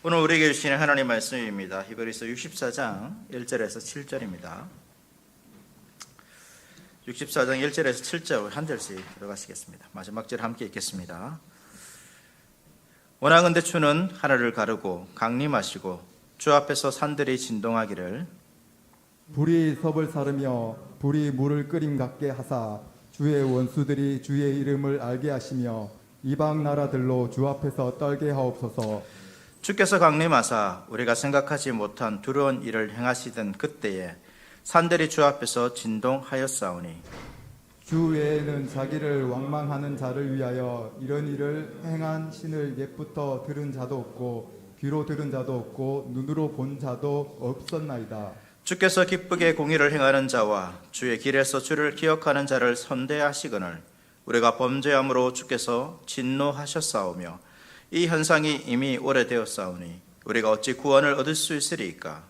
오늘 우리에게 주시는 하나님 말씀입니다. 히브리서 64장 1절에서 7절입니다. 64장 1절에서 7절 한 절씩 들어가시겠습니다. 마지막 절 함께 읽겠습니다. 원하건대 주는 하늘을 가르고 강림하시고 주 앞에서 산들이 진동하기를 불이 섭을 사르며 불이 물을 끓임 같게 하사 주의 원수들이 주의 이름을 알게 하시며 이방 나라들로 주 앞에서 떨게 하옵소서. 주께서 강림하사 우리가 생각하지 못한 두려운 일을 행하시던 그때에 산들이 주 앞에서 진동하였사오니 주 외에는 자기를 왕망하는 자를 위하여 이런 일을 행한 신을 옛부터 들은 자도 없고 귀로 들은 자도 없고 눈으로 본 자도 없었나이다. 주께서 기쁘게 공의를 행하는 자와 주의 길에서 주를 기억하는 자를 선대하시거늘 우리가 범죄함으로 주께서 진노하셨사오며 이 현상이 이미 오래되었사오니 우리가 어찌 구원을 얻을 수 있으리이까.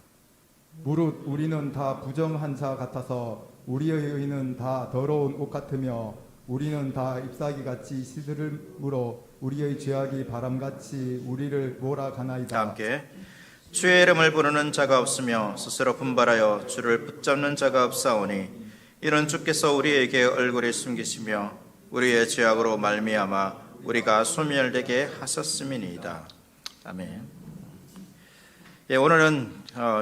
무릇 우리는 다 부정한 자 같아서 우리의 의는 다 더러운 옷 같으며 우리는 다 잎사귀같이 시들음으로 우리의 죄악이 바람같이 우리를 몰아가나이다. 함께 주의 이름을 부르는 자가 없으며 스스로 분발하여 주를 붙잡는 자가 없사오니 이런 주께서 우리에게 얼굴을 숨기시며 우리의 죄악으로 말미암아 우리가 소멸되게 하셨음이니이다. 아멘. 예, 오늘은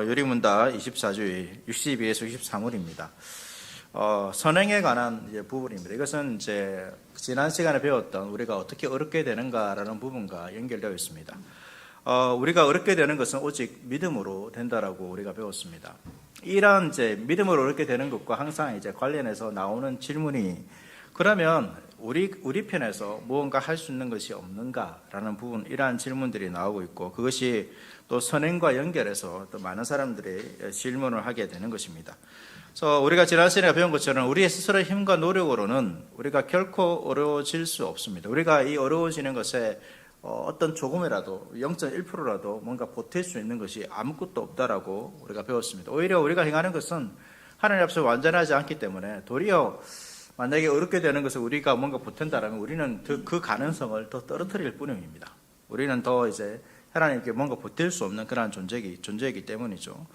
유리문답 24주일 62에서 63월입니다. 선행에 관한 부분입니다. 이것은 이제 지난 시간에 배웠던 우리가 어떻게 어렵게 되는가라는 부분과 연결되어 있습니다. 우리가 어렵게 되는 것은 오직 믿음으로 된다라고 우리가 배웠습니다. 이러한 이제 믿음으로 어렵게 되는 것과 항상 이제 관련해서 나오는 질문이 그러면 우리 편에서 무언가 할 수 있는 것이 없는가라는 부분, 이러한 질문들이 나오고 있고 그것이 또 선행과 연결해서 또 많은 사람들이 질문을 하게 되는 것입니다. 그래서 우리가 지난 시간에 배운 것처럼 우리의 스스로의 힘과 노력으로는 우리가 결코 어려워질 수 없습니다. 우리가 이 어려워지는 것에 어떤 조금이라도 0.1%라도 뭔가 보탤 수 있는 것이 아무것도 없다라고 우리가 배웠습니다. 오히려 우리가 행하는 것은 하나님 앞에서 완전하지 않기 때문에 도리어 만약에 어렵게 되는 것을 우리가 뭔가 보탠다라면 우리는 그 가능성을 더 떨어뜨릴 뿐입니다. 우리는 더 이제 하나님께 뭔가 보탤 수 없는 그러한 존재이기 때문이죠.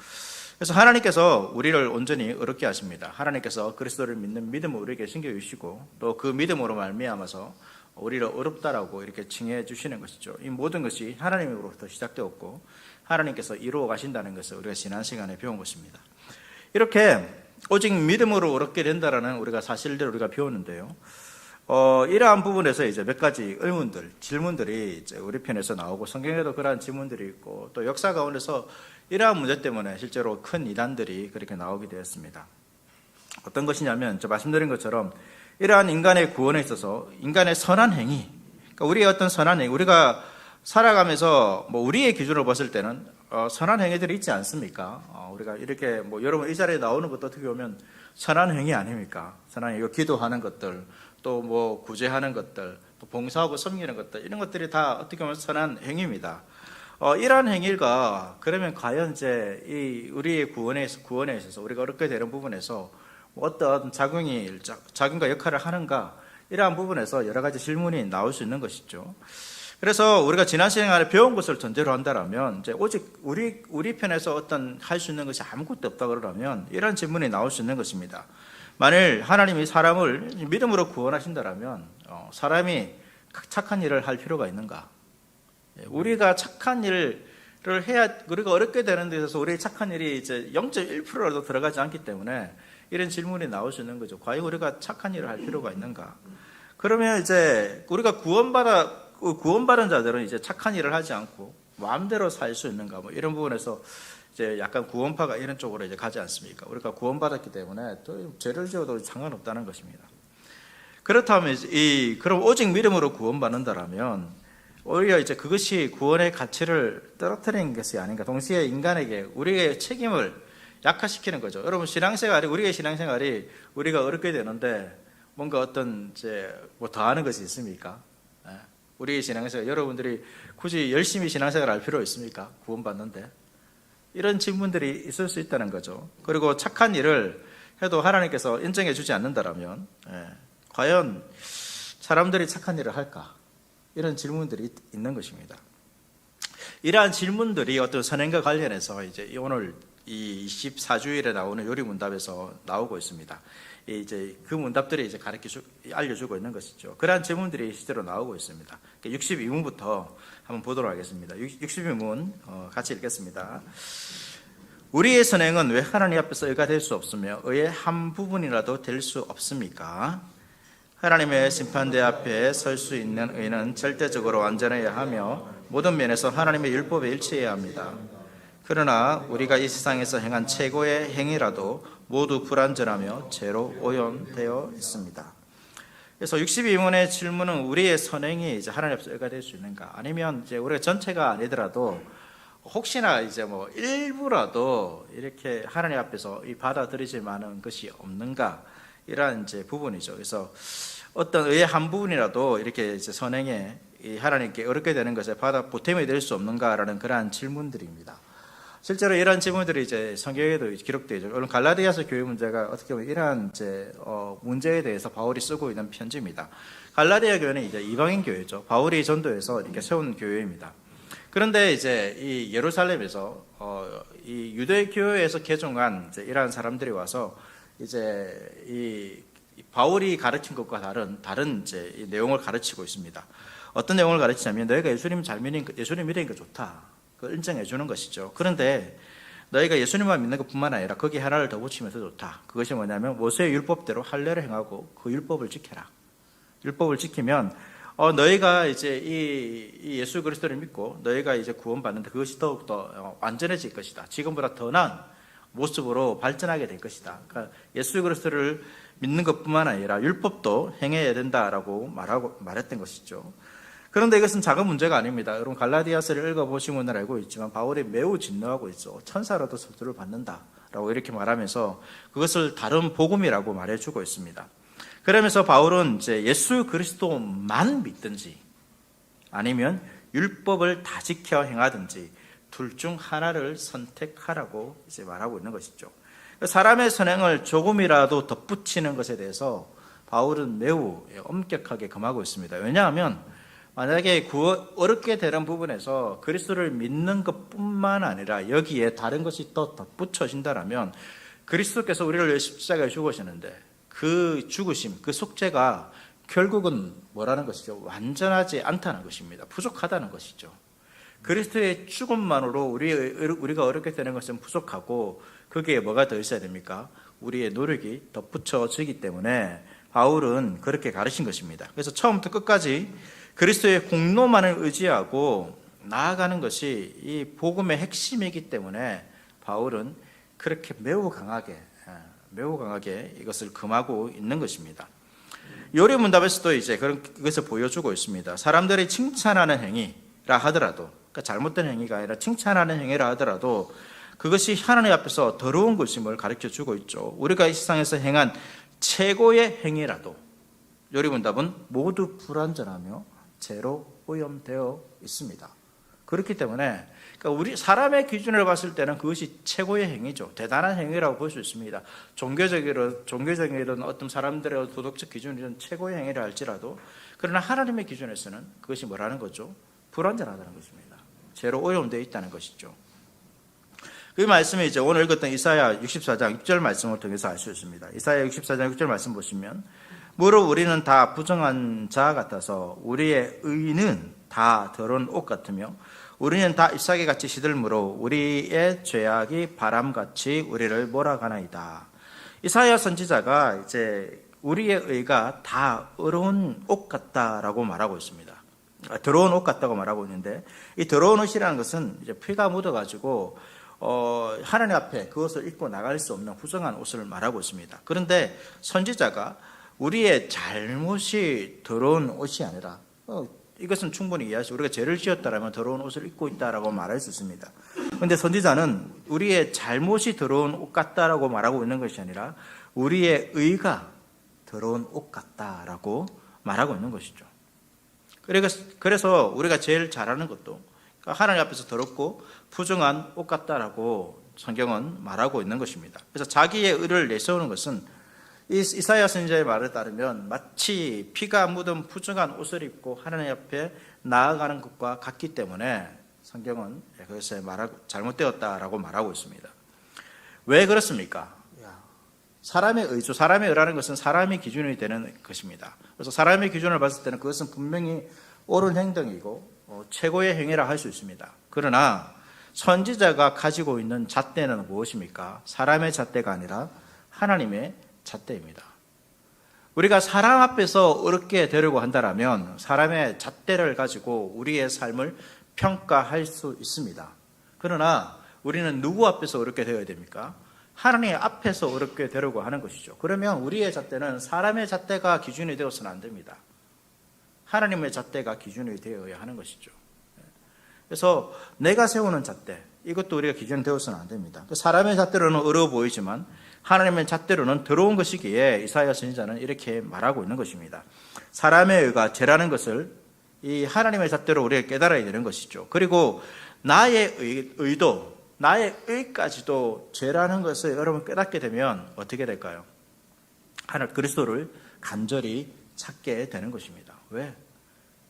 그래서 하나님께서 우리를 온전히 어렵게 하십니다. 하나님께서 그리스도를 믿는 믿음을 우리에게 신겨주시고 또 그 믿음으로 말미암아서 우리를 어렵다라고 이렇게 칭해 주시는 것이죠. 이 모든 것이 하나님으로부터 시작되었고 하나님께서 이루어 가신다는 것을 우리가 지난 시간에 배운 것입니다. 이렇게 오직 믿음으로 어렵게 된다라는 우리가 사실들을 우리가 배웠는데요. 이러한 부분에서 이제 몇 가지 질문들이 이제 우리 편에서 나오고 성경에도 그러한 질문들이 있고 또 역사 가운데서 이러한 문제 때문에 실제로 큰 이단들이 그렇게 나오게 되었습니다. 어떤 것이냐면 저 말씀드린 것처럼 이러한 인간의 구원에 있어서 인간의 선한 행위, 그러니까 우리의 어떤 선한 행위, 우리가 살아가면서 우리의 기준으로 봤을 때는 선한 행위들이 있지 않습니까? 우리가 이렇게 여러분 이 자리에 나오는 것도 어떻게 보면 선한 행위 아닙니까? 선한 행위, 기도하는 것들, 또 구제하는 것들, 또 봉사하고 섬기는 것들, 이런 것들이 다 어떻게 보면 선한 행위입니다. 이러한 행위가 그러면 과연 이제 이 우리의 구원에 있어서 우리가 어렵게 되는 부분에서 어떤 작용과 역할을 하는가, 이러한 부분에서 여러 가지 질문이 나올 수 있는 것이죠. 그래서 우리가 지난 시간에 배운 것을 전제로 한다면 이제 오직 우리 편에서 어떤 할 수 있는 것이 아무것도 없다 그러면 이런 질문이 나올 수 있는 것입니다. 만일 하나님이 사람을 믿음으로 구원하신다면 사람이 착한 일을 할 필요가 있는가? 우리가 착한 일을 해야, 우리가 어렵게 되는 데 있어서 우리의 착한 일이 이제 0.1%라도 들어가지 않기 때문에 이런 질문이 나올 수 있는 거죠. 과연 우리가 착한 일을 할 필요가 있는가? 그러면 이제 우리가 구원받은 자들은 이제 착한 일을 하지 않고 마음대로 살 수 있는가? 이런 부분에서 이제 약간 구원파가 이런 쪽으로 이제 가지 않습니까? 우리가 구원받았기 때문에 또 죄를 지어도 상관없다는 것입니다. 그렇다면 그럼 오직 믿음으로 구원받는다라면 오히려 이제 그것이 구원의 가치를 떨어뜨리는 것이 아닌가? 동시에 인간에게 우리의 책임을 약화시키는 거죠. 여러분 우리의 신앙생활이 우리가 어렵게 되는데 뭔가 어떤 더 하는 것이 있습니까? 우리의 신앙생활, 여러분들이 굳이 열심히 신앙생활 할 필요 있습니까? 구원받는데. 이런 질문들이 있을 수 있다는 거죠. 그리고 착한 일을 해도 하나님께서 인정해 주지 않는다라면 과연 사람들이 착한 일을 할까? 이런 질문들이 있는 것입니다. 이러한 질문들이 어떤 선행과 관련해서 이제 오늘 이 24주일에 나오는 요리문답에서 나오고 있습니다. 이제 그 문답들이 이제 알려주고 있는 것이죠. 그러한 질문들이 실제로 나오고 있습니다. 62문부터 한번 보도록 하겠습니다. 62문 같이 읽겠습니다. 우리의 선행은 왜 하나님 앞에서 의가 될 수 없으며 의의 한 부분이라도 될 수 없습니까? 하나님의 심판대 앞에 설 수 있는 의는 절대적으로 완전해야 하며 모든 면에서 하나님의 율법에 일치해야 합니다. 그러나 우리가 이 세상에서 행한 최고의 행위라도 모두 불완전하며 죄로 오염되어 있습니다. 그래서 62문의 질문은 우리의 선행이 이제 하나님 앞에서 의가 될 수 있는가? 아니면 이제 우리가 전체가 아니더라도 혹시나 이제 뭐 일부라도 이렇게 하나님 앞에서 이 받아들이질 만한 것이 없는가? 이러한 이제 부분이죠. 그래서 어떤 의의 한 부분이라도 이렇게 이제 선행에 이 하나님께 어렵게 되는 것에 보탬이 될 수 없는가라는 그러한 질문들입니다. 실제로 이러한 질문들이 이제 성경에도 기록되어 있죠. 오늘 갈라디아서 교회 문제가 어떻게 보면 이러한 이제 문제에 대해서 바울이 쓰고 있는 편지입니다. 갈라디아 교회는 이제 이방인 교회죠. 바울이 전도해서 이렇게 세운 교회입니다. 그런데 이제 이 예루살렘에서 이 유대 교회에서 개종한 이제 이러한 사람들이 와서 이제 이 바울이 가르친 것과 다른 이제 이 내용을 가르치고 있습니다. 어떤 내용을 가르치냐면 너희가 예수님 믿으니까 좋다. 그걸 인정해 주는 것이죠. 그런데 너희가 예수님만 믿는 것뿐만 아니라 거기에 하나를 더 붙이면 더 좋다. 그것이 뭐냐면 모세의 율법대로 할례를 행하고 그 율법을 지켜라. 율법을 지키면 너희가 이제 이 예수 그리스도를 믿고 너희가 이제 구원받는데 그것이 더욱더 완전해질 것이다. 지금보다 더 나은 모습으로 발전하게 될 것이다. 그러니까 예수 그리스도를 믿는 것뿐만 아니라 율법도 행해야 된다라고 말했던 것이죠. 그런데 이것은 작은 문제가 아닙니다. 여러분 갈라디아서를 읽어보시면 알고 있지만 바울이 매우 진노하고 있어. 천사로도 저주를 받는다라고 이렇게 말하면서 그것을 다른 복음이라고 말해주고 있습니다. 그러면서 바울은 이제 예수 그리스도만 믿든지 아니면 율법을 다 지켜 행하든지 둘 중 하나를 선택하라고 이제 말하고 있는 것이죠. 사람의 선행을 조금이라도 덧붙이는 것에 대해서 바울은 매우 엄격하게 금하고 있습니다. 왜냐하면 만약에 어렵게 되는 부분에서 그리스도를 믿는 것뿐만 아니라 여기에 다른 것이 더 덧붙여진다면 그리스도께서 우리를 위해 십자가에 죽으시는데 그 죽으심, 그 속죄가 결국은 뭐라는 것이죠? 완전하지 않다는 것입니다. 부족하다는 것이죠. 그리스도의 죽음만으로 우리가 어렵게 되는 것은 부족하고 거기에 뭐가 더 있어야 됩니까? 우리의 노력이 덧붙여지기 때문에 바울은 그렇게 가르친 것입니다. 그래서 처음부터 끝까지 그리스도의 공로만을 의지하고 나아가는 것이 이 복음의 핵심이기 때문에 바울은 그렇게 매우 강하게 이것을 금하고 있는 것입니다. 요리문답에서도 이제 그것을 보여주고 있습니다. 사람들이 칭찬하는 행위라 하더라도, 그러니까 잘못된 행위가 아니라 칭찬하는 행위라 하더라도 그것이 하나님 앞에서 더러운 것임을 가르쳐 주고 있죠. 우리가 이 세상에서 행한 최고의 행위라도 요리문답은 모두 불완전하며 죄로 오염되어 있습니다. 그렇기 때문에 그러니까 우리 사람의 기준을 봤을 때는 그것이 최고의 행위죠. 대단한 행위라고 볼 수 있습니다. 종교적이든 어떤 사람들의 도덕적 기준이든 최고의 행위를 할지라도 그러나 하나님의 기준에서는 그것이 뭐라는 거죠? 불완전하다는 것입니다. 죄로 오염되어 있다는 것이죠. 그 말씀이 이제 오늘 읽었던 이사야 64장 6절 말씀을 통해서 알 수 있습니다. 이사야 64장 6절 말씀 보시면 무릇 우리는 다 부정한 자 같아서 우리의 의는 다 더러운 옷 같으며 우리는 다 잎사귀같이 시들므로 우리의 죄악이 바람같이 우리를 몰아가나이다. 이사야 선지자가 이제 우리의 의가 다 더러운 옷 같다라고 말하고 있습니다. 더러운 옷 같다고 말하고 있는데 이 더러운 옷이라는 것은 이제 피가 묻어가지고 하나님 앞에 그것을 입고 나갈 수 없는 부정한 옷을 말하고 있습니다. 그런데 선지자가 우리의 잘못이 더러운 옷이 아니라 이것은 충분히 이해하시고 우리가 죄를 지었다라면 더러운 옷을 입고 있다라고 말할 수 있습니다. 그런데 선지자는 우리의 잘못이 더러운 옷 같다라고 말하고 있는 것이 아니라 우리의 의가 더러운 옷 같다라고 말하고 있는 것이죠. 그래서 우리가 제일 잘하는 것도 하나님 앞에서 더럽고 부정한 옷 같다라고 성경은 말하고 있는 것입니다. 그래서 자기의 의를 내세우는 것은 이사야 선지자의 말에 따르면 마치 피가 묻은 부정한 옷을 입고 하나님 앞에 나아가는 것과 같기 때문에 성경은 그것에 잘못되었다라고 말하고 있습니다. 왜 그렇습니까? 사람의 의죠. 사람의 의라는 것은 사람이 기준이 되는 것입니다. 그래서 사람의 기준을 봤을 때는 그것은 분명히 옳은 행동이고 최고의 행위라 할 수 있습니다. 그러나 선지자가 가지고 있는 잣대는 무엇입니까? 사람의 잣대가 아니라 하나님의 잣대입니다. 우리가 사람 앞에서 어렵게 되려고 한다면 사람의 잣대를 가지고 우리의 삶을 평가할 수 있습니다. 그러나 우리는 누구 앞에서 어렵게 되어야 됩니까? 하나님 앞에서 어렵게 되려고 하는 것이죠. 그러면 우리의 잣대는 사람의 잣대가 기준이 되어서는 안 됩니다. 하나님의 잣대가 기준이 되어야 하는 것이죠. 그래서 내가 세우는 잣대, 이것도 우리가 기준이 되어서는 안 됩니다. 사람의 잣대로는 어려워 보이지만 하나님의 잣대로는 더러운 것이기에 이사야 선지자는 이렇게 말하고 있는 것입니다. 사람의 의가 죄라는 것을 이 하나님의 잣대로 우리가 깨달아야 되는 것이죠. 그리고 나의 의도, 나의 의까지도 죄라는 것을 여러분 깨닫게 되면 어떻게 될까요? 하나님 그리스도를 간절히 찾게 되는 것입니다. 왜?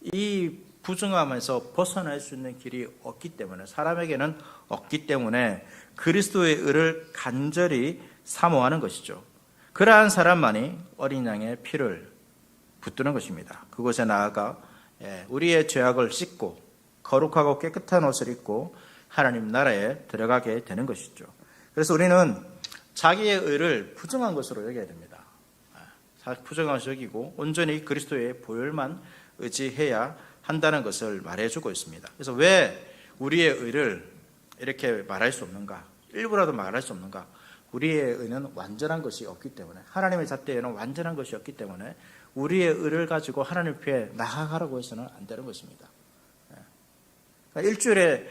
이 부정함에서 벗어날 수 있는 길이 없기 때문에, 사람에게는 없기 때문에 그리스도의 의를 간절히 사모하는 것이죠. 그러한 사람만이 어린 양의 피를 붙드는 것입니다. 그곳에 나아가 우리의 죄악을 씻고 거룩하고 깨끗한 옷을 입고 하나님 나라에 들어가게 되는 것이죠. 그래서 우리는 자기의 의를 부정한 것으로 여겨야 됩니다. 부정한 것을 여기고 온전히 그리스도의 보혈만 의지해야 한다는 것을 말해주고 있습니다. 그래서 왜 우리의 의를 이렇게 말할 수 없는가? 일부라도 말할 수 없는가? 우리의 의는 완전한 것이 없기 때문에, 하나님의 잣대에는 완전한 것이 없기 때문에 우리의 의를 가지고 하나님 앞에 나아가라고 해서는 안 되는 것입니다. 그러니까 일주일에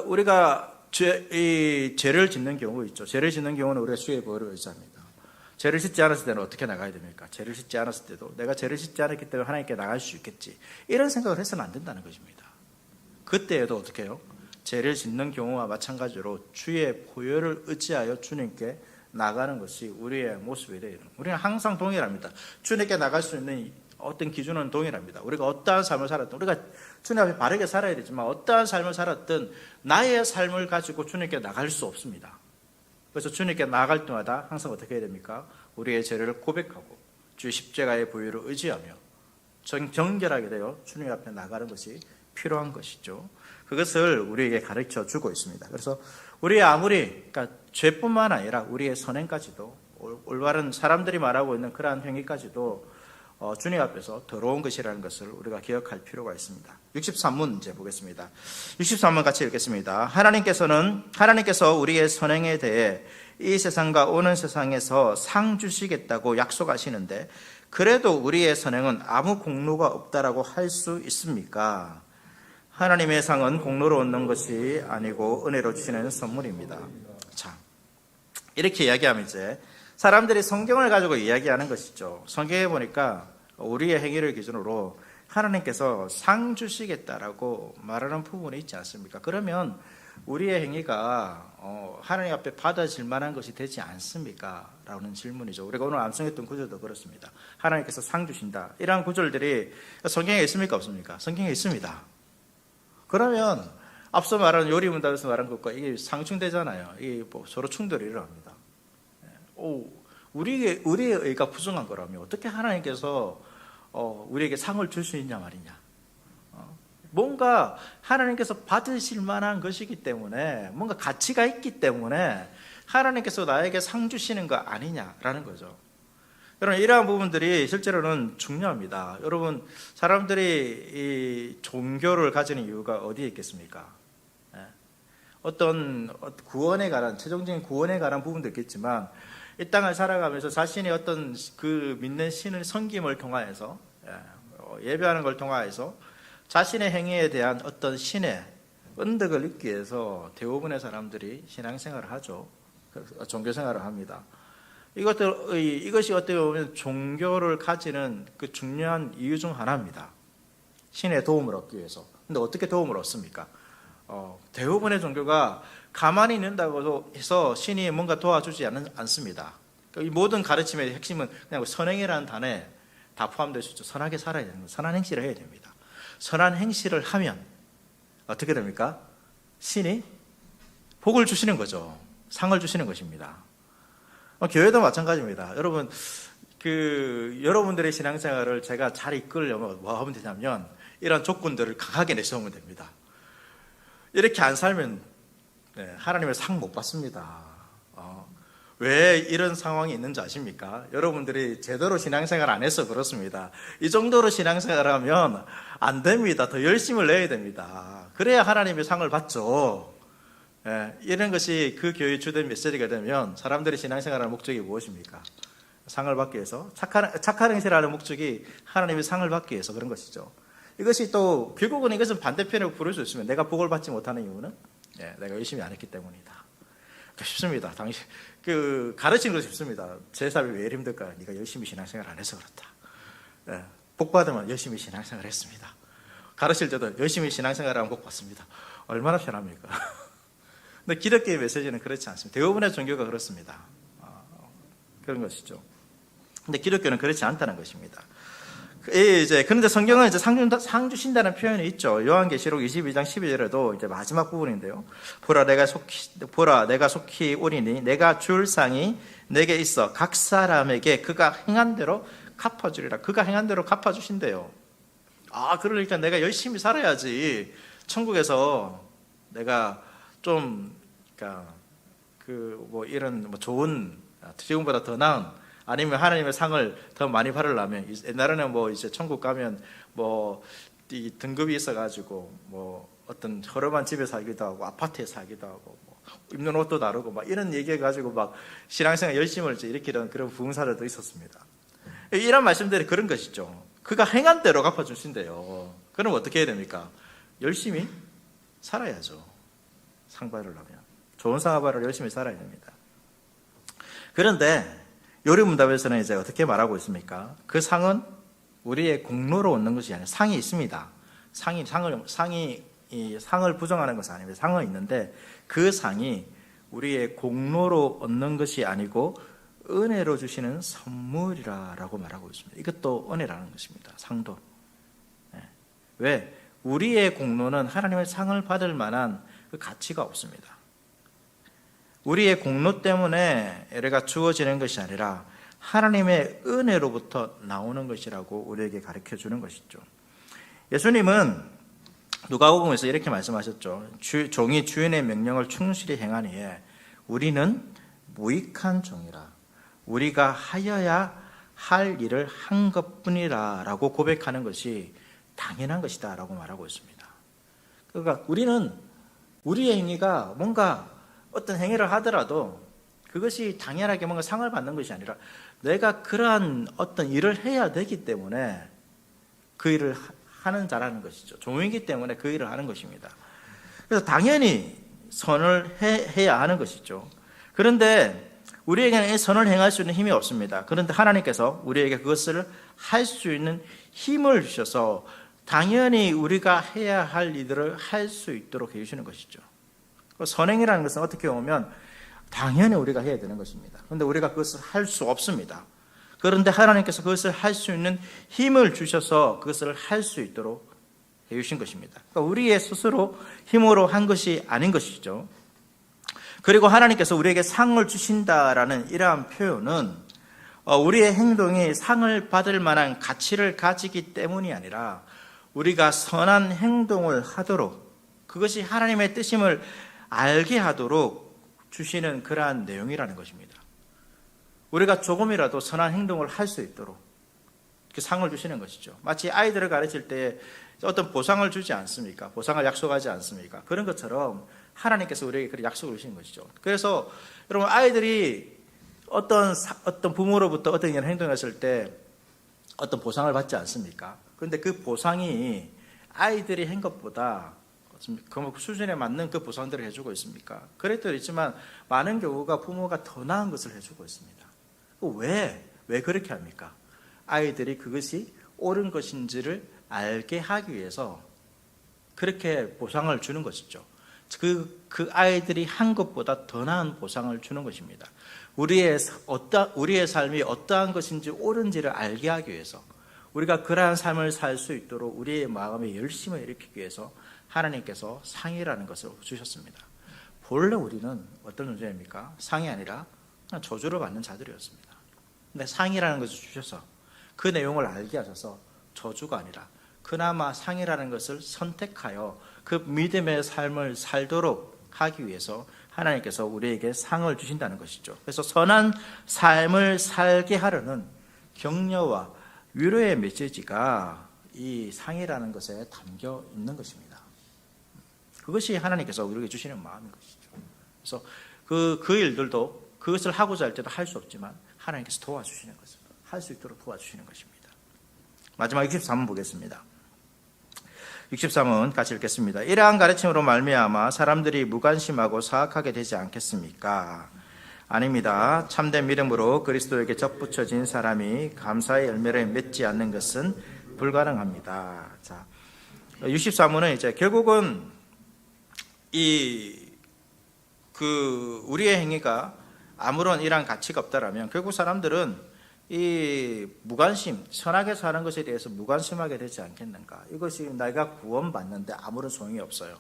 우리가 죄를 짓는 경우 있죠. 죄를 짓는 경우는 우리가 주의 보혈을 의지합니다. 죄를 짓지 않았을 때는 어떻게 나가야 됩니까? 죄를 짓지 않았을 때도 내가 죄를 짓지 않았기 때문에 하나님께 나갈 수 있겠지, 이런 생각을 해서는 안 된다는 것입니다. 그때에도 어떻게 해요? 죄를 짓는 경우와 마찬가지로 주의 보혈을 의지하여 주님께 나가는 것이 우리의 모습이 되어야 됩니다. 우리는 항상 동일합니다. 주님께 나갈 수 있는 어떤 기준은 동일합니다. 우리가 어떠한 삶을 살았든, 우리가 주님 앞에 바르게 살아야 되지만 어떠한 삶을 살았든 나의 삶을 가지고 주님께 나갈 수 없습니다. 그래서 주님께 나아갈 때마다 항상 어떻게 해야 됩니까? 우리의 죄를 고백하고 주의 십자가의 보혈을 의지하며 정결하게 되어 주님 앞에 나가는 것이 필요한 것이죠. 그것을 우리에게 가르쳐 주고 있습니다. 그래서 우리의 그러니까 죄뿐만 아니라 우리의 선행까지도, 올바른 사람들이 말하고 있는 그러한 행위까지도 주님 앞에서 더러운 것이라는 것을 우리가 기억할 필요가 있습니다. 63문 이제 보겠습니다. 63문 같이 읽겠습니다. 하나님께서 우리의 선행에 대해 이 세상과 오는 세상에서 상 주시겠다고 약속하시는데 그래도 우리의 선행은 아무 공로가 없다라고 할 수 있습니까? 하나님의 상은 공로로 얻는 것이 아니고 은혜로 주시는 선물입니다. 자, 이렇게 이야기하면 이제 사람들이 성경을 가지고 이야기하는 것이죠. 성경에 보니까 우리의 행위를 기준으로 하나님께서 상 주시겠다라고 말하는 부분이 있지 않습니까? 그러면 우리의 행위가 하나님 앞에 받아질 만한 것이 되지 않습니까? 라는 질문이죠. 우리가 오늘 암송했던 구절도 그렇습니다. 하나님께서 상 주신다, 이러한 구절들이 성경에 있습니까? 없습니까? 성경에 있습니다. 그러면 앞서 말한 요리문답에서 말한 것과 이게 상충되잖아요. 이게 서로 충돌이 일어납니다. 우리의 의가 부정한 거라면 어떻게 하나님께서 우리에게 상을 줄 수 있냐 말이냐. 뭔가 하나님께서 받으실 만한 것이기 때문에, 뭔가 가치가 있기 때문에 하나님께서 나에게 상 주시는 거 아니냐라는 거죠. 여러분, 이러한 부분들이 실제로는 중요합니다. 여러분, 사람들이 이 종교를 가지는 이유가 어디에 있겠습니까? 어떤 구원에 관한, 최종적인 구원에 관한 부분도 있겠지만 이 땅을 살아가면서 자신이 어떤 그 믿는 신을 섬김을 통하여서, 예배하는 걸 통하여서 자신의 행위에 대한 어떤 신의 은덕을 얻기 위해서 대부분의 사람들이 신앙생활을 하죠. 종교생활을 합니다. 이것이 어떻게 보면 종교를 가지는 그 중요한 이유 중 하나입니다. 신의 도움을 얻기 위해서. 근데 어떻게 도움을 얻습니까? 대부분의 종교가 가만히 있는다고 해서 신이 뭔가 도와주지 않습니다. 이 모든 가르침의 핵심은 그냥 선행이라는 단어에 다 포함될 수 있죠. 선하게 살아야 되는 거예요. 선한 행실을 해야 됩니다. 선한 행실을 하면 어떻게 됩니까? 신이 복을 주시는 거죠. 상을 주시는 것입니다. 교회도 마찬가지입니다. 여러분, 여러분들의 신앙생활을 제가 잘 이끌려면 뭐 하면 되냐면 이런 조건들을 강하게 내세우면 됩니다. 이렇게 안 살면 하나님의 상 못 받습니다. 왜 이런 상황이 있는지 아십니까? 여러분들이 제대로 신앙생활 안 해서 그렇습니다. 이 정도로 신앙생활하면 안 됩니다. 더 열심을 내야 됩니다. 그래야 하나님의 상을 받죠. 이런 것이 그 교회의 주된 메시지가 되면 사람들이 신앙생활하는 목적이 무엇입니까? 상을 받기 위해서. 착한 행실을 하는 목적이 하나님의 상을 받기 위해서 그런 것이죠. 이것이 또 결국은 이것은 반대편으로 부를 수 있으면 내가 복을 받지 못하는 이유는 내가 열심히 안 했기 때문이다. 쉽습니다. 당신 가르치는 거 쉽습니다. 제 삶이 왜 이리 힘들까? 네가 열심히 신앙생활 안 해서 그렇다. 복 받으면 열심히 신앙생활 했습니다. 가르칠 때도 열심히 신앙생활하면 복 받습니다. 얼마나 편합니까? 근데 기독교의 메시지는 그렇지 않습니다. 대부분의 종교가 그렇습니다. 그런 것이죠. 근데 기독교는 그렇지 않다는 것입니다. 그런데 성경은 이제 상 주신다는 표현이 있죠. 요한계시록 22장 12절에도 이제 마지막 부분인데요. 보라, 내가 속히 오리니 내가 줄 상이 내게 있어 각 사람에게 그가 행한 대로 갚아주리라. 그가 행한 대로 갚아주신대요. 그러니까 내가 열심히 살아야지 천국에서 내가 좀, 이런 좋은, 지금보다 더 나은, 아니면 하나님의 상을 더 많이 받으려면, 옛날에는 이제 천국 가면 이 등급이 있어가지고, 어떤 허름한 집에 살기도 하고, 아파트에 살기도 하고, 입는 옷도 다르고, 이런 얘기해가지고, 신앙생활 열심을 일으키는 그런 부흥사들도 있었습니다. 이런 말씀들이 그런 것이죠. 그가 행한 대로 갚아주신대요. 그럼 어떻게 해야 됩니까? 열심히 살아야죠. 상 받으려면. 좋은 상 받으려 열심히 살아야 됩니다. 그런데, 요리문답에서는 이제 어떻게 말하고 있습니까? 그 상은 우리의 공로로 얻는 것이 아니라 상이 있습니다. 상을 부정하는 것은 아닙니다. 상은 있는데 그 상이 우리의 공로로 얻는 것이 아니고 은혜로 주시는 선물이라고 말하고 있습니다. 이것도 은혜라는 것입니다. 상도. 왜? 우리의 공로는 하나님의 상을 받을 만한 그 가치가 없습니다. 우리의 공로 때문에 애가 주어지는 것이 아니라 하나님의 은혜로부터 나오는 것이라고 우리에게 가르쳐 주는 것이죠. 예수님은 누가복음에서 이렇게 말씀하셨죠. 종이 주인의 명령을 충실히 행하니에 우리는 무익한 종이라. 우리가 하여야 할 일을 한 것뿐이라 라고 고백하는 것이 당연한 것이다 라고 말하고 있습니다. 그러니까 우리는 우리의 행위가 뭔가 어떤 행위를 하더라도 그것이 당연하게 뭔가 상을 받는 것이 아니라 내가 그러한 어떤 일을 해야 되기 때문에 그 일을 하는 자라는 것이죠. 종이기 때문에 그 일을 하는 것입니다. 그래서 당연히 선을 해야 하는 것이죠. 그런데 우리에게는 이 선을 행할 수 있는 힘이 없습니다. 그런데 하나님께서 우리에게 그것을 할 수 있는 힘을 주셔서 당연히 우리가 해야 할 일들을 할 수 있도록 해주시는 것이죠. 선행이라는 것은 어떻게 보면 당연히 우리가 해야 되는 것입니다. 그런데 우리가 그것을 할 수 없습니다. 그런데 하나님께서 그것을 할 수 있는 힘을 주셔서 그것을 할 수 있도록 해주신 것입니다. 그러니까 우리의 스스로 힘으로 한 것이 아닌 것이죠. 그리고 하나님께서 우리에게 상을 주신다라는 이러한 표현은 우리의 행동이 상을 받을 만한 가치를 가지기 때문이 아니라 우리가 선한 행동을 하도록 그것이 하나님의 뜻임을 알게 하도록 주시는 그러한 내용이라는 것입니다. 우리가 조금이라도 선한 행동을 할 수 있도록 그 상을 주시는 것이죠. 마치 아이들을 가르칠 때 어떤 보상을 주지 않습니까? 보상을 약속하지 않습니까? 그런 것처럼 하나님께서 우리에게 그런 약속을 주시는 것이죠. 그래서 여러분 아이들이 어떤 부모로부터 어떤 행동을 했을 때 어떤 보상을 받지 않습니까? 그런데 그 보상이 아이들이 한 것보다 그 수준에 맞는 그 보상들을 해주고 있습니까? 그럴 있지만 많은 경우가 부모가 더 나은 것을 해주고 있습니다. 왜 그렇게 합니까? 아이들이 그것이 옳은 것인지를 알게 하기 위해서 그렇게 보상을 주는 것이죠. 그 아이들이 한 것보다 더 나은 보상을 주는 것입니다. 우리의 삶이 어떠한 것인지 옳은지를 알게 하기 위해서 우리가 그러한 삶을 살 수 있도록 우리의 마음에 열심을 일으키기 위해서 하나님께서 상이라는 것을 주셨습니다. 본래 우리는 어떤 존재입니까? 상이 아니라 그냥 저주를 받는 자들이었습니다. 근데 상이라는 것을 주셔서 그 내용을 알게 하셔서 저주가 아니라 그나마 상이라는 것을 선택하여 그 믿음의 삶을 살도록 하기 위해서 하나님께서 우리에게 상을 주신다는 것이죠. 그래서 선한 삶을 살게 하려는 격려와 위로의 메시지가 이 상이라는 것에 담겨 있는 것입니다. 그것이 하나님께서 우리에게 주시는 마음인 것이죠. 그래서 그 일들도 그것을 하고자 할 때도 할 수 없지만 하나님께서 도와주시는 것을 할 수 있도록 도와주시는 것입니다. 마지막 63문 보겠습니다. 63문 같이 읽겠습니다. 이러한 가르침으로 말미암아 사람들이 무관심하고 사악하게 되지 않겠습니까? 아닙니다. 참된 믿음으로 그리스도에게 접붙여진 사람이 감사의 열매를 맺지 않는 것은 불가능합니다. 자, 63문은 이제 결국은 우리의 행위가 아무런 이러한 가치가 없다라면 결국 사람들은 이 무관심, 선하게 사는 것에 대해서 무관심하게 되지 않겠는가? 이것이 내가 구원받는데 아무런 소용이 없어요.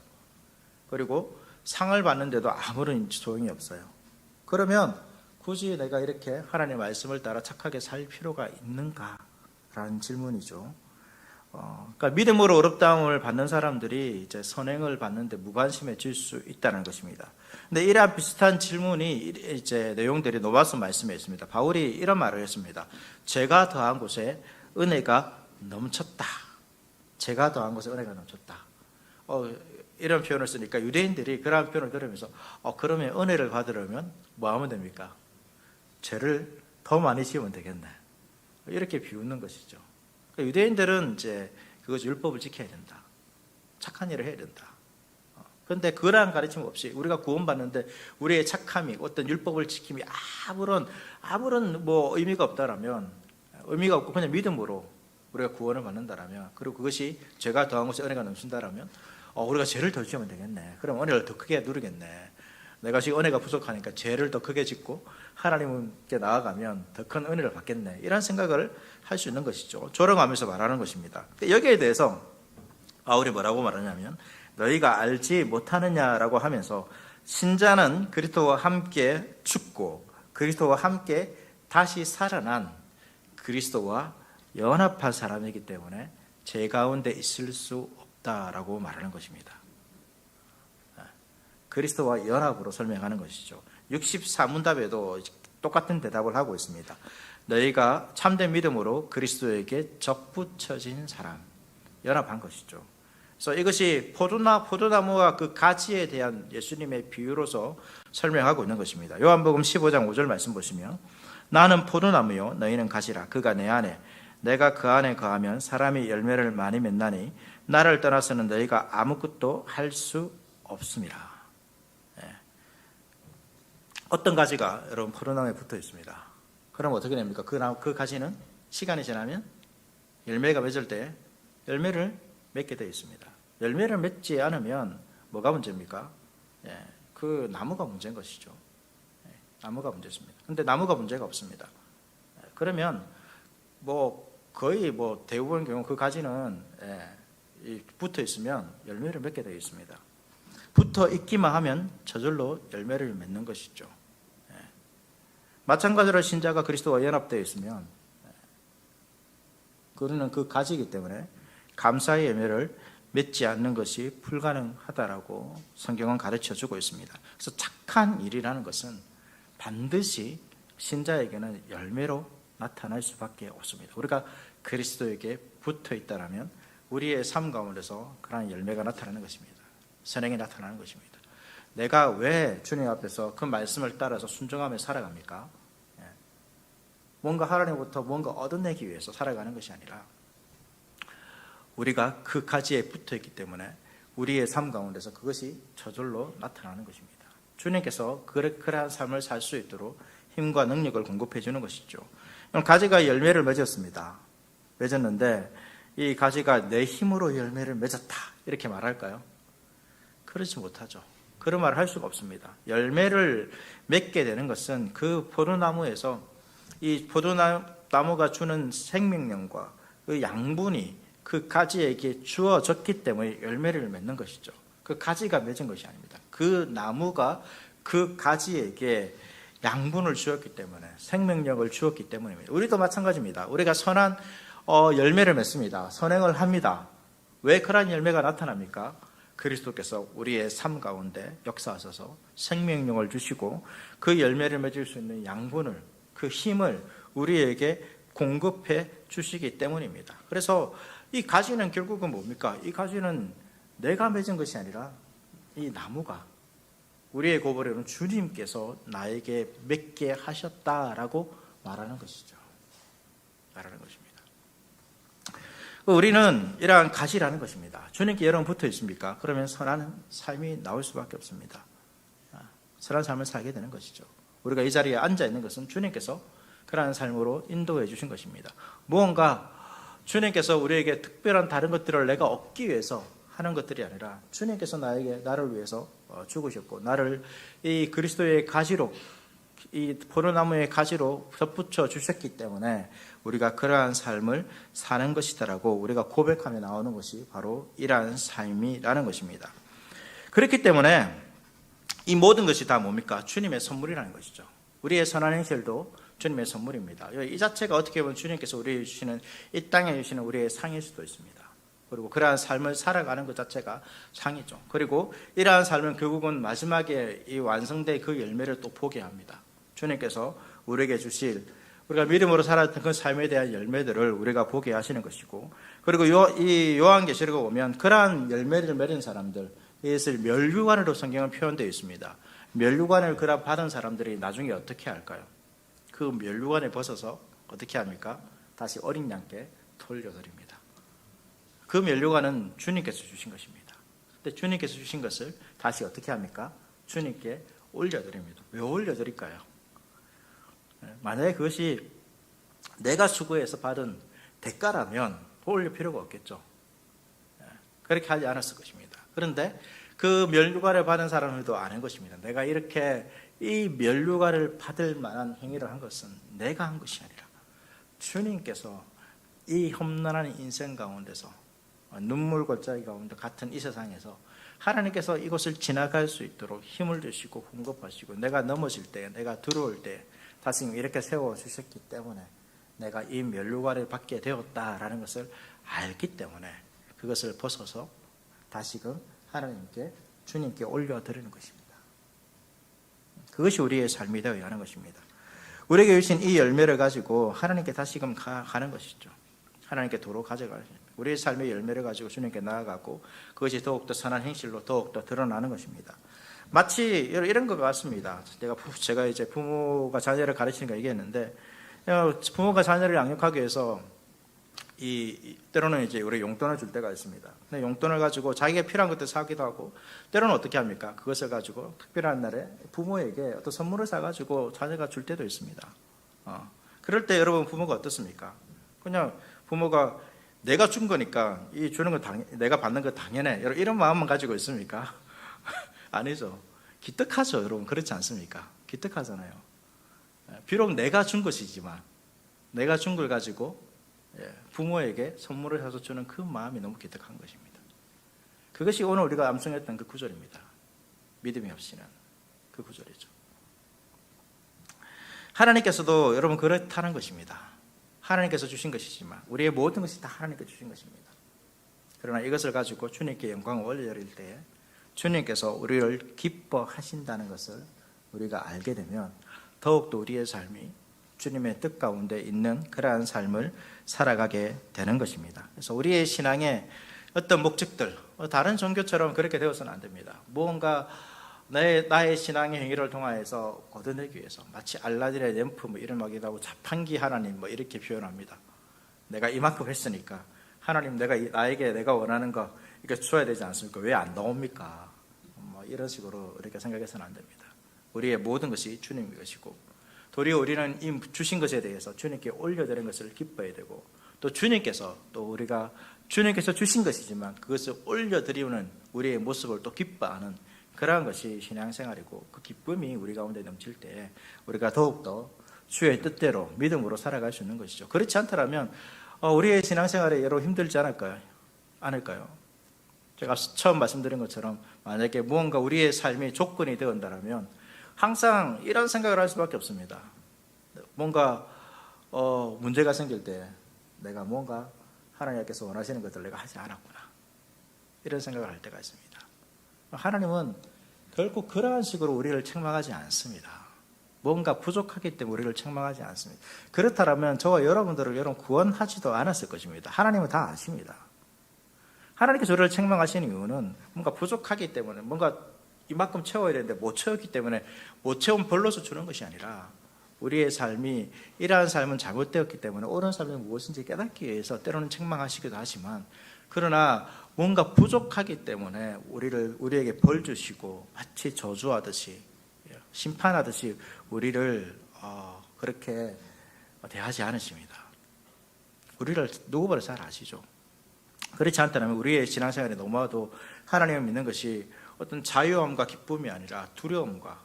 그리고 상을 받는데도 아무런 소용이 없어요. 그러면 굳이 내가 이렇게 하나님의 말씀을 따라 착하게 살 필요가 있는가라는 질문이죠. 그러니까 믿음으로 어렵다움을 받는 사람들이 이제 선행을 받는데 무관심해질 수 있다는 것입니다. 근데 이러한 비슷한 질문이 이제 내용들이 로마서 말씀에 있습니다. 바울이 이런 말을 했습니다. 죄가 더한 곳에 은혜가 넘쳤다. 죄가 더한 곳에 은혜가 넘쳤다. 이런 표현을 쓰니까 유대인들이 그러한 표현을 들으면서 그러면 은혜를 받으려면 뭐 하면 됩니까? 죄를 더 많이 지으면 되겠네. 이렇게 비웃는 것이죠. 유대인들은 이제 그것이 율법을 지켜야 된다. 착한 일을 해야 된다. 그런데 그러한 가르침 없이 우리가 구원받는데 우리의 착함이 어떤 율법을 지킴이 아무런 뭐 의미가 없다라면 의미가 없고 그냥 믿음으로 우리가 구원을 받는다라면 그리고 그것이 죄가 더한 곳에 은혜가 넘친다라면 우리가 죄를 더 지으면 되겠네. 그럼 은혜를 더 크게 누리겠네. 내가 지금 은혜가 부족하니까 죄를 더 크게 짓고 하나님께 나아가면 더 큰 은혜를 받겠네. 이런 생각을 할 수 있는 것이죠. 조롱하면서 말하는 것입니다. 여기에 대해서 바울이 뭐라고 말하냐면 너희가 알지 못하느냐라고 하면서 신자는 그리스도와 함께 죽고 그리스도와 함께 다시 살아난 그리스도와 연합한 사람이기 때문에 죄 가운데 있을 수 없다라고 말하는 것입니다. 그리스도와 연합으로 설명하는 것이죠. 64문답에도 똑같은 대답을 하고 있습니다. 너희가 참된 믿음으로 그리스도에게 접붙여진 사람, 연합한 것이죠. 그래서 이것이 포도나무와 그 가지에 대한 예수님의 비유로서 설명하고 있는 것입니다. 요한복음 15장 5절 말씀 보시면 나는 포도나무요 너희는 가지라. 그가 내 안에 내가 그 안에 거하면 사람이 열매를 많이 맺나니 나를 떠나서는 너희가 아무것도 할 수 없습니다. 어떤 가지가 여러분 포도나무에 붙어 있습니다. 그럼 어떻게 됩니까? 그 가지는 시간이 지나면 열매가 맺을 때 열매를 맺게 되어 있습니다. 열매를 맺지 않으면 뭐가 문제입니까? 그 나무가 문제인 것이죠. 나무가 문제입니다. 그런데 나무가 문제가 없습니다. 그러면 거의 대부분 경우 그 가지는 붙어 있으면 열매를 맺게 되어 있습니다. 붙어 있기만 하면 저절로 열매를 맺는 것이죠. 마찬가지로 신자가 그리스도와 연합되어 있으면 그는 그 가지이기 때문에 감사의 열매를 맺지 않는 것이 불가능하다라고 성경은 가르쳐주고 있습니다. 그래서 착한 일이라는 것은 반드시 신자에게는 열매로 나타날 수밖에 없습니다. 우리가 그리스도에게 붙어 있다라면 우리의 삶 가운데서 그러한 열매가 나타나는 것입니다. 선행이 나타나는 것입니다. 내가 왜 주님 앞에서 그 말씀을 따라서 순종하며 살아갑니까? 뭔가 하나님부터 뭔가 얻어내기 위해서 살아가는 것이 아니라 우리가 그 가지에 붙어 있기 때문에 우리의 삶 가운데서 그것이 저절로 나타나는 것입니다. 주님께서 그러한 삶을 살 수 있도록 힘과 능력을 공급해 주는 것이죠. 가지가 열매를 맺었는데 이 가지가 내 힘으로 열매를 맺었다 이렇게 말할까요? 그렇지 못하죠. 그런 말을 할 수가 없습니다. 열매를 맺게 되는 것은 그 포도나무에서 이 포도나무가 주는 생명력과 그 양분이 그 가지에게 주어졌기 때문에 열매를 맺는 것이죠. 그 가지가 맺은 것이 아닙니다. 그 나무가 그 가지에게 양분을 주었기 때문에, 생명력을 주었기 때문입니다. 우리도 마찬가지입니다. 우리가 선한 열매를 맺습니다. 선행을 합니다. 왜 그러한 열매가 나타납니까? 그리스도께서 우리의 삶 가운데 역사하셔서 생명력을 주시고 그 열매를 맺을 수 있는 양분을, 그 힘을 우리에게 공급해 주시기 때문입니다. 그래서 이 가지는 결국은 뭡니까? 이 가지는 내가 맺은 것이 아니라 이 나무가, 우리의 고백은 주님께서 나에게 맺게 하셨다라고 말하는 것이죠. 말하는 것입니다. 우리는 이러한 가지라는 것입니다. 주님께 여러분 붙어 있습니까? 그러면 선한 삶이 나올 수밖에 없습니다. 선한 삶을 살게 되는 것이죠. 우리가 이 자리에 앉아 있는 것은 주님께서 그러한 삶으로 인도해 주신 것입니다. 무언가 주님께서 우리에게 특별한 다른 것들을 내가 얻기 위해서 하는 것들이 아니라 주님께서 나를 위해서 죽으셨고 나를 이 그리스도의 가지로, 이 포도나무의 가지로 덧붙여 주셨기 때문에 우리가 그러한 삶을 사는 것이다라고 우리가 고백하며 나오는 것이 바로 이러한 삶이라는 것입니다. 그렇기 때문에 이 모든 것이 다 뭡니까? 주님의 선물이라는 것이죠. 우리의 선한 행실도 주님의 선물입니다. 이 자체가 어떻게 보면 주님께서 우리에게 주시는, 이 땅에 주시는 우리의 상일 수도 있습니다. 그리고 그러한 삶을 살아가는 것 자체가 상이죠. 그리고 이러한 삶은 결국은 마지막에 이 완성된 그 열매를 또 보게 합니다. 주님께서 우리에게 주실, 우리가 믿음으로 살았던 그 삶에 대한 열매들을 우리가 보게 하시는 것이고, 그리고 이 요한계시록에 보면 그러한 열매를 맺은 사람들, 이것을 멸류관으로 성경은 표현되어 있습니다. 멸류관을 받은 사람들이 나중에 어떻게 할까요? 그 멸류관을 벗어서 어떻게 합니까? 다시 어린 양께 돌려드립니다. 그 멸류관은 주님께서 주신 것입니다. 근데 주님께서 주신 것을 다시 어떻게 합니까? 주님께 올려드립니다. 왜 올려드릴까요? 만약에 그것이 내가 수고해서 받은 대가라면 올릴 필요가 없겠죠. 그렇게 하지 않았을 것입니다. 그런데 그 멸류관을 받은 사람들도 아는 것입니다. 내가 이렇게 이 멸류관을 받을 만한 행위를 한 것은 내가 한 것이 아니라 주님께서 이 험난한 인생 가운데서, 눈물 골짜기 가운데 같은 이 세상에서 하나님께서 이것을 지나갈 수 있도록 힘을 주시고 공급하시고, 내가 넘어질 때, 내가 들어올 때 다시금 이렇게 세워주셨기 때문에 내가 이 멸류관을 받게 되었다라는 것을 알기 때문에 그것을 벗어서 다시금 하나님께, 주님께 올려드리는 것입니다. 그것이 우리의 삶이 되어야 하는 것입니다. 우리에게 주신 이 열매를 가지고 하나님께 다시금 가는 것이죠. 하나님께 도로 가져가는 것입니다. 우리의 삶의 열매를 가지고 주님께 나아가고 그것이 더욱더 선한 행실로 더욱더 드러나는 것입니다. 마치 이런 것 같습니다. 제가 이제 부모가 자녀를 가르치는 거 얘기했는데, 부모가 자녀를 양육하기 위해서 때로는 이제 우리 용돈을 줄 때가 있습니다. 근데 용돈을 가지고 자기가 필요한 것들 사기도 하고, 때로는 어떻게 합니까? 그것을 가지고 특별한 날에 부모에게 어떤 선물을 사가지고 자녀가 줄 때도 있습니다. 그럴 때 여러분 부모가 어떻습니까? 그냥 부모가 내가 준 거니까 이 주는 거 내가 받는 거 당연해, 이런 마음만 가지고 있습니까? 아니죠. 기특하죠, 여러분. 그렇지 않습니까? 기특하잖아요. 비록 내가 준 것이지만 내가 준 걸 가지고 부모에게 선물을 사서 주는 그 마음이 너무 기특한 것입니다. 그것이 오늘 우리가 암송했던 그 구절입니다. 믿음이 없이는 그 구절이죠. 하나님께서도 여러분 그렇다는 것입니다. 하나님께서 주신 것이지만 우리의 모든 것이 다 하나님께서 주신 것입니다. 그러나 이것을 가지고 주님께 영광을 올려드릴 때에 주님께서 우리를 기뻐하신다는 것을 우리가 알게 되면 더욱더 우리의 삶이 주님의 뜻 가운데 있는 그러한 삶을 살아가게 되는 것입니다. 그래서 우리의 신앙의 어떤 목적들, 다른 종교처럼 그렇게 되어서는 안 됩니다. 무언가 나의 신앙의 행위를 통하여서 얻어내기 위해서, 마치 알라딘의 램프 이런 말기도 하고 자판기 하나님 이렇게 표현합니다. 내가 이만큼 했으니까 하나님 나에게 내가 원하는 거 이렇게 줘야 되지 않습니까? 왜 안 나옵니까? 이런 식으로 이렇게 생각해서는 안 됩니다. 우리의 모든 것이 주님의 것이고, 도리어 우리는 이 주신 것에 대해서 주님께 올려드린 것을 기뻐해야 되고, 또 주님께서 주신 것이지만 그것을 올려드리는 우리의 모습을 또 기뻐하는 그러한 것이 신앙생활이고, 그 기쁨이 우리 가운데 넘칠 때 우리가 더욱더 주의 뜻대로 믿음으로 살아갈 수 있는 것이죠. 그렇지 않더라면 우리의 신앙생활에 여러 힘들지 않을까요? 제가 처음 말씀드린 것처럼 만약에 무언가 우리의 삶이 조건이 되었다면 항상 이런 생각을 할 수밖에 없습니다. 뭔가 문제가 생길 때 내가 뭔가 하나님께서 원하시는 것들을 내가 하지 않았구나, 이런 생각을 할 때가 있습니다. 하나님은 결국 그러한 식으로 우리를 책망하지 않습니다. 뭔가 부족하기 때문에 우리를 책망하지 않습니다. 그렇다면 저와 여러분들을 여러분 구원하지도 않았을 것입니다. 하나님은 다 아십니다. 하나님께서 우리를 책망하시는 이유는 뭔가 부족하기 때문에, 뭔가 이만큼 채워야 되는데 못 채웠기 때문에 못 채운 벌로서 주는 것이 아니라 우리의 삶이 이러한 삶은 잘못되었기 때문에 옳은 삶이 무엇인지 깨닫기 위해서 때로는 책망하시기도 하지만, 그러나 뭔가 부족하기 때문에 우리에게 벌 주시고 마치 저주하듯이 심판하듯이 우리를 그렇게 대하지 않으십니다. 우리를 누구보다 잘 아시죠. 그렇지 않다면 우리의 신앙생활에 너무나도 하나님을 믿는 것이 어떤 자유함과 기쁨이 아니라 두려움과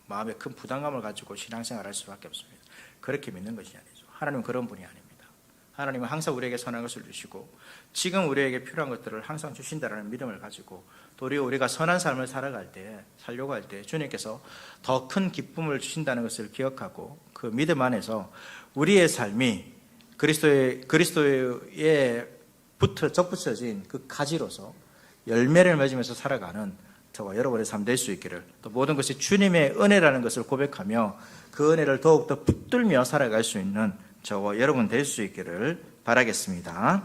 마음의 큰 부담감을 가지고 신앙생활을 할 수밖에 없습니다. 그렇게 믿는 것이 아니죠. 하나님은 그런 분이 아닙니다. 하나님은 항상 우리에게 선한 것을 주시고 지금 우리에게 필요한 것들을 항상 주신다는 믿음을 가지고, 도리어 우리가 선한 삶을 살려고 할 때 주님께서 더 큰 기쁨을 주신다는 것을 기억하고 그 믿음 안에서 우리의 삶이 그리스도에 접붙여진 그 가지로서 열매를 맺으면서 살아가는 저와 여러분의 삶 될 수 있기를, 또 모든 것이 주님의 은혜라는 것을 고백하며 그 은혜를 더욱더 붙들며 살아갈 수 있는 저와 여러분 될 수 있기를 바라겠습니다.